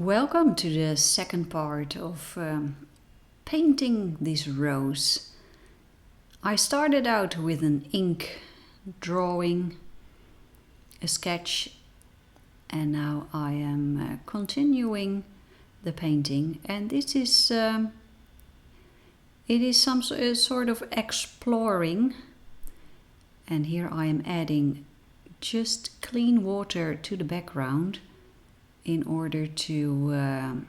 Welcome to the second part of painting this rose. I started out with an ink drawing, a sketch, and now I am continuing the painting. And this is it is some sort of exploring. And here I am adding just clean water to the background in order to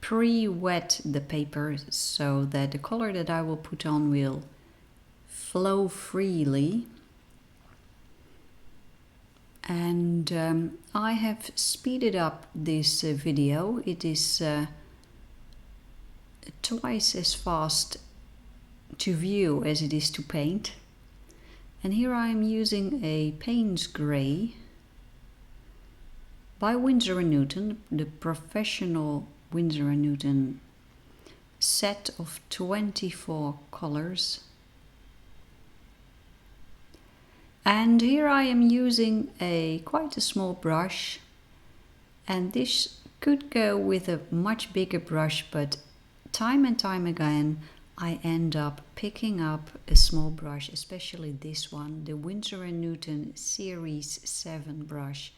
pre-wet the paper so that the color that I will put on will flow freely. And I have speeded up this video. It is twice as fast to view as it is to paint. And here I am using a Payne's Grey by Winsor & Newton, the professional Winsor & Newton set of 24 colors. And here I am using quite a small brush, and this could go with a much bigger brush, but time and time again I end up picking up a small brush, especially this one, the Winsor & Newton Series 7 brush.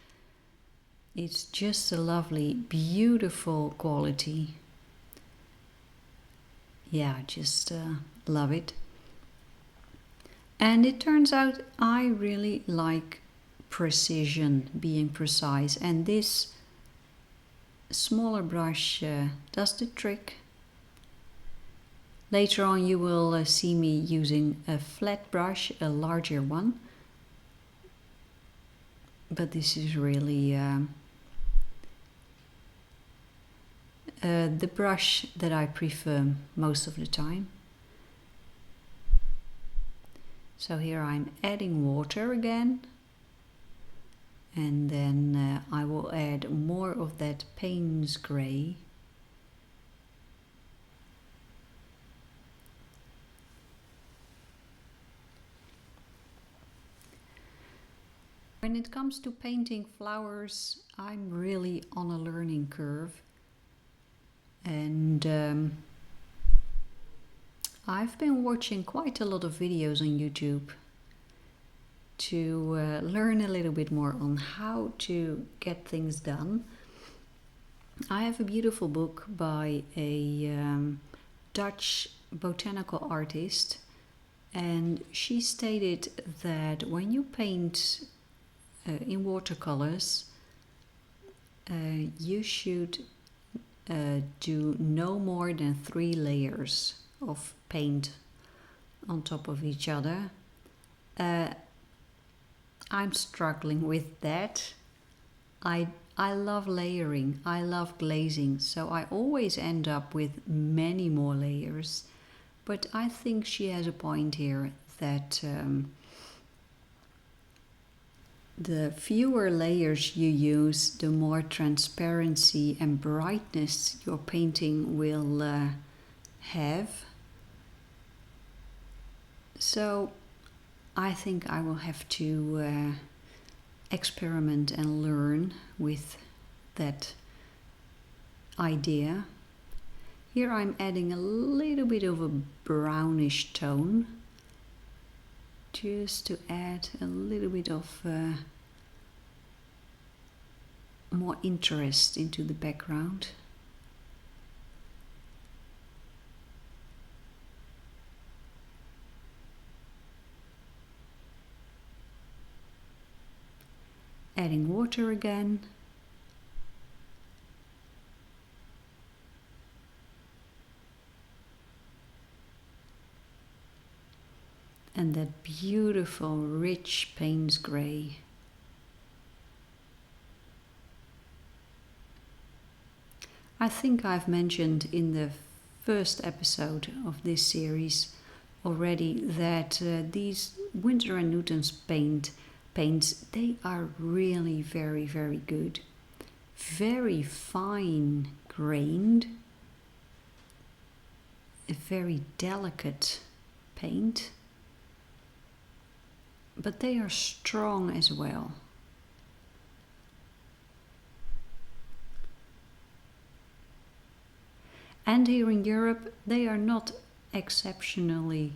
It's just a lovely, beautiful quality. Yeah, just love it. And it turns out I really like precision, being precise. And this smaller brush does the trick. Later on you will see me using a flat brush, a larger one. But this is really the brush that I prefer most of the time. So here I'm adding water again, and then I will add more of that Payne's Grey. When it comes to painting flowers, I'm really on a learning curve. And I've been watching quite a lot of videos on YouTube to learn a little bit more on how to get things done. I have a beautiful book by a Dutch botanical artist, and she stated that when you paint in watercolors, you should do no more than 3 layers of paint on top of each other. I'm struggling with that. I love layering, I love glazing, so I always end up with many more layers. But I think she has a point here that the fewer layers you use, the more transparency and brightness your painting will have. So I think I will have to experiment and learn with that idea. Here I'm adding a little bit of a brownish tone, just to add a little bit of more interest into the background. Adding water again. And that beautiful, rich Payne's Grey. I think I've mentioned in the first episode of this series already that these Winsor & Newton's paints, they are really very, very good. Very fine grained, a very delicate paint. But they are strong as well. And here in Europe, they are not exceptionally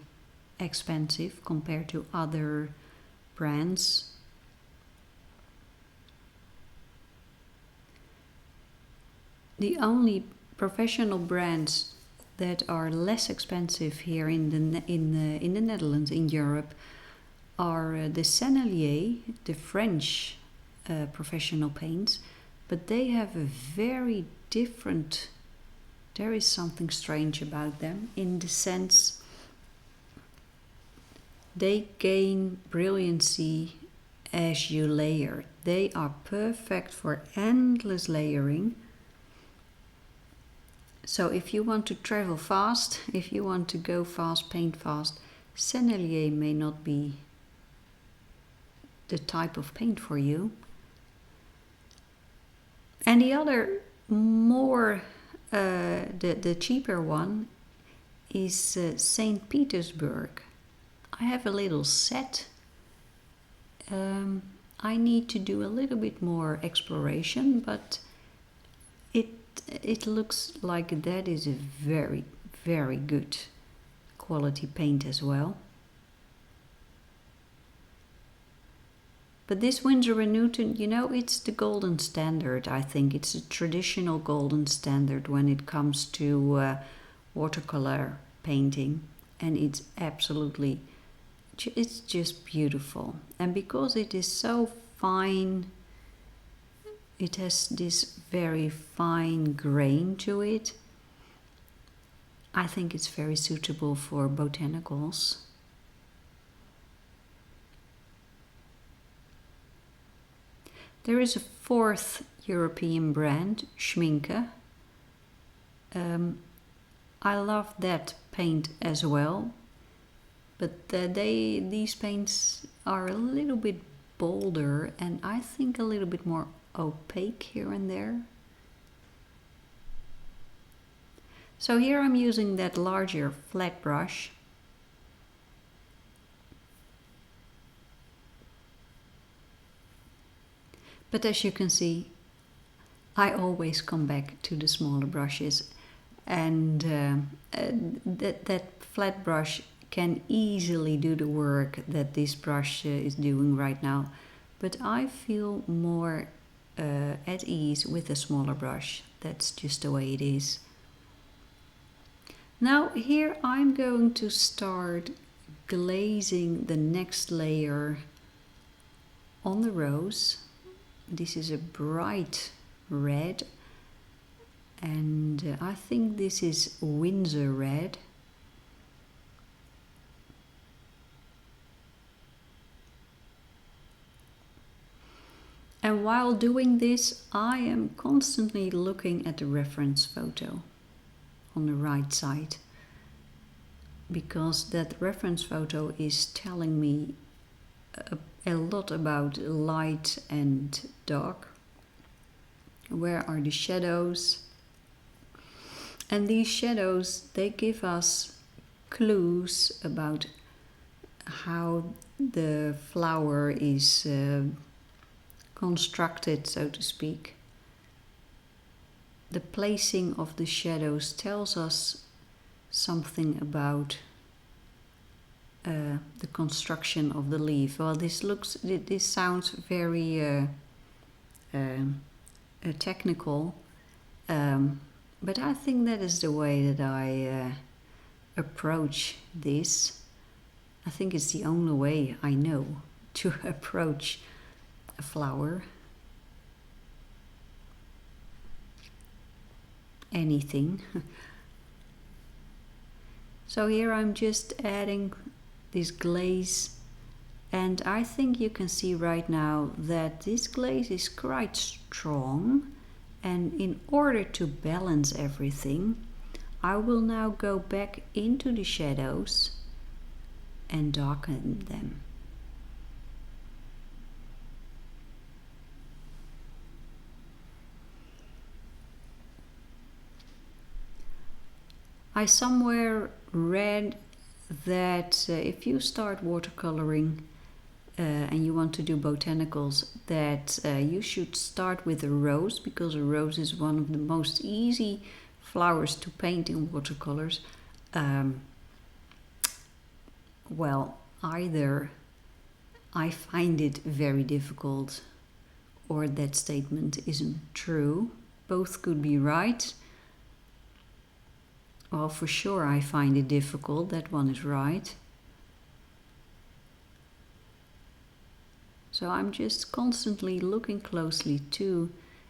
expensive compared to other brands. The only professional brands that are less expensive here in the Netherlands, in Europe, are the Sennelier, the French professional paints, but they have a very different. There is something strange about them in the sense they gain brilliancy as you layer. They are perfect for endless layering. So if you want to travel fast, if you want to go fast, paint fast, Sennelier may not be the type of paint for you. And the other more, the cheaper one is St. Petersburg. I have a little set. I need to do a little bit more exploration, but it looks like that is a very, very good quality paint as well. But this Winsor & Newton, you know, it's the golden standard, I think. It's a traditional golden standard when it comes to watercolor painting. And it's absolutely, it's just beautiful. And because it is so fine, it has this very fine grain to it. I think it's very suitable for botanicals. There is a fourth European brand, Schminke. I love that paint as well, but these paints are a little bit bolder and I think a little bit more opaque here and there. So here I'm using that larger flat brush. But as you can see, I always come back to the smaller brushes, and that flat brush can easily do the work that this brush is doing right now. But I feel more at ease with a smaller brush. That's just the way it is. Now here I'm going to start glazing the next layer on the rose. This is a bright red, and I think this is Winsor red. And while doing this, I am constantly looking at the reference photo on the right side, because that reference photo is telling me a lot about light and dark. Where are the shadows? And these shadows, they give us clues about how the flower is constructed, so to speak. The placing of the shadows tells us something about the construction of the leaf. Well, this sounds very technical, but I think that is the way that I approach this. I think it's the only way I know to approach a flower. Anything. So here I'm just adding this glaze, and I think you can see right now that this glaze is quite strong, and in order to balance everything, I will now go back into the shadows and darken them. I somewhere read that if you start watercoloring and you want to do botanicals, that you should start with a rose, because a rose is one of the most easy flowers to paint in watercolors, well, either I find it very difficult or that statement isn't true. Both could be right. Well, for sure I find it difficult, that one is right. So I'm just constantly looking closely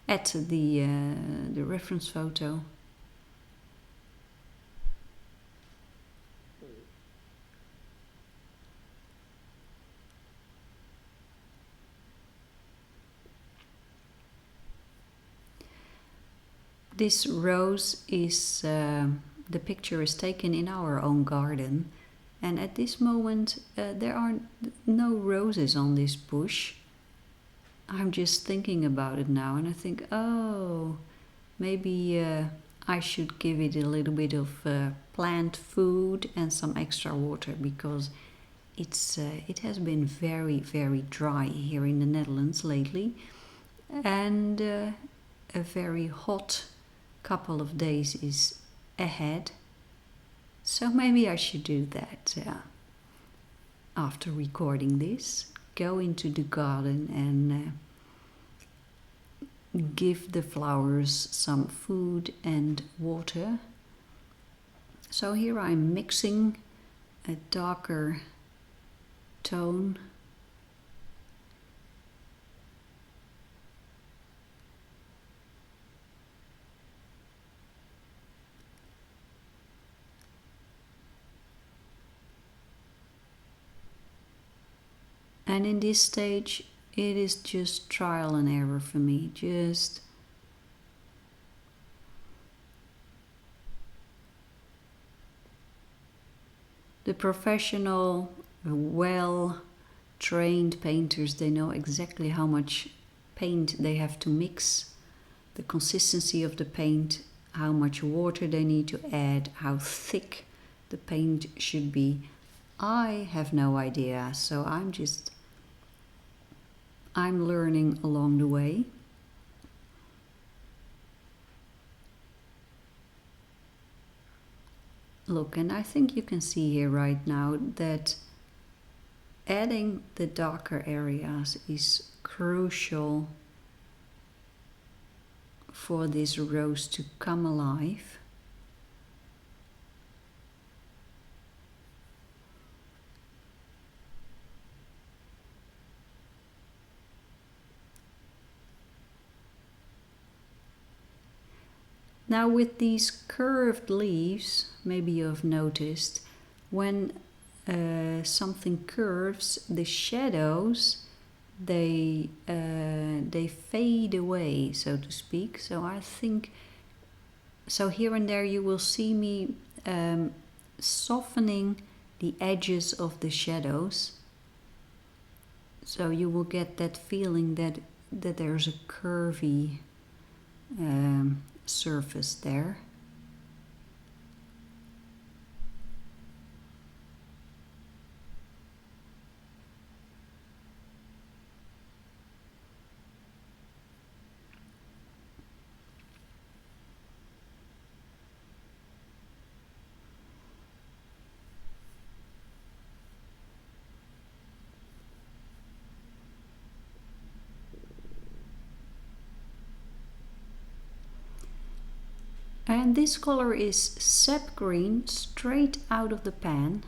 at the reference photo. This rose is, the picture is taken in our own garden, and at this moment there are no roses on this bush. I'm just thinking about it now and I think, oh, maybe I should give it a little bit of plant food and some extra water, because it has been very, very dry here in the Netherlands lately, and a very hot couple of days is ahead. So maybe I should do that after recording this. Go into the garden and give the flowers some food and water. So here I'm mixing a darker tone. And in this stage, it is just trial and error for me. Just the professional, well-trained painters, they know exactly how much paint they have to mix, the consistency of the paint, how much water they need to add, how thick the paint should be. I have no idea, so I'm learning along the way. Look, and I think you can see here right now that adding the darker areas is crucial for this rose to come alive. Now with these curved leaves, maybe you have noticed, when something curves, the shadows, they fade away, so to speak. So I think, so here and there you will see me softening the edges of the shadows. So you will get that feeling that there's a curvy surface there. And this color is sap green, straight out of the pan.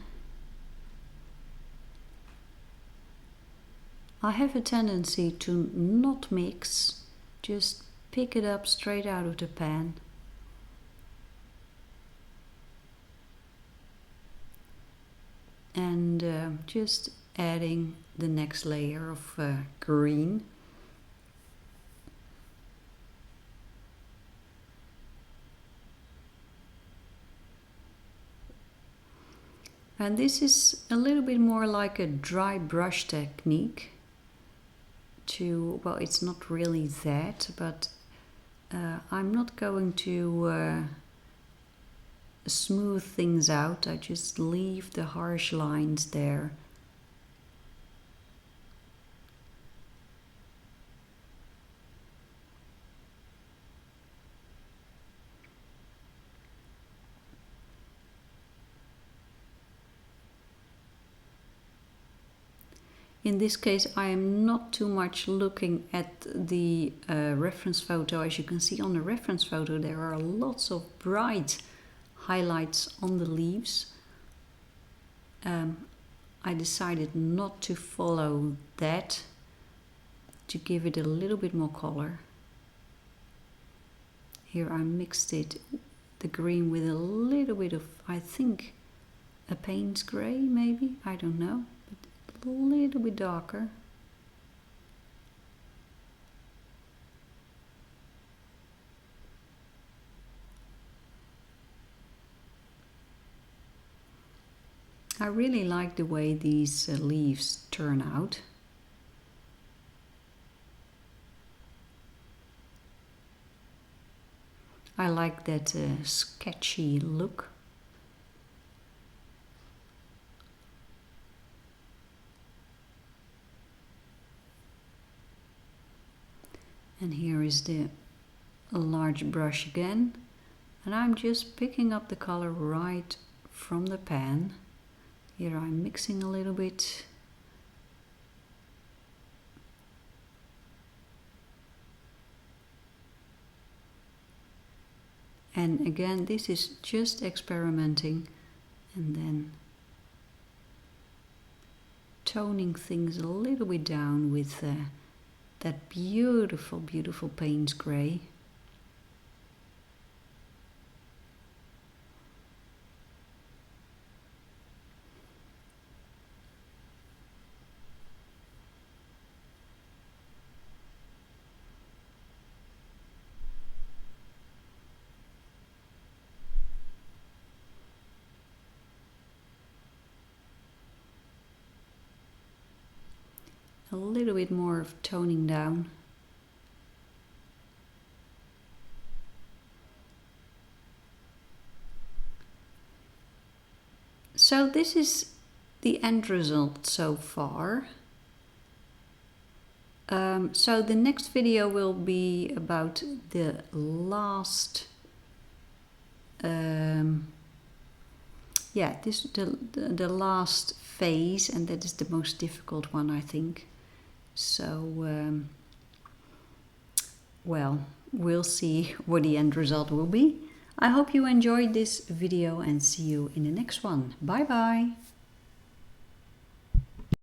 I have a tendency to not mix, just pick it up straight out of the pan. And just adding the next layer of green. And this is a little bit more like a dry brush technique to, well, it's not really that, but I'm not going to smooth things out. I just leave the harsh lines there. in this case I am not too much looking at the reference photo. As you can see on the reference photo, there are lots of bright highlights on the leaves. I decided not to follow that, to give it a little bit more color. Here I mixed it, the green, with a little bit of, I think, a Payne's grey maybe, I don't know, but a little bit darker. I really like the way these leaves turn out. I like that sketchy look. And here is the large brush again, and I'm just picking up the color right from the pan. Here I'm mixing a little bit. And again, this is just experimenting and then toning things a little bit down with that beautiful, beautiful Payne's grey. A little bit more of toning down. So this is the end result so far. So the next video will be about the last the last phase, and that is the most difficult one, I think. So well, we'll see what the end result will be. I hope you enjoyed this video and see you in the next one. Bye bye!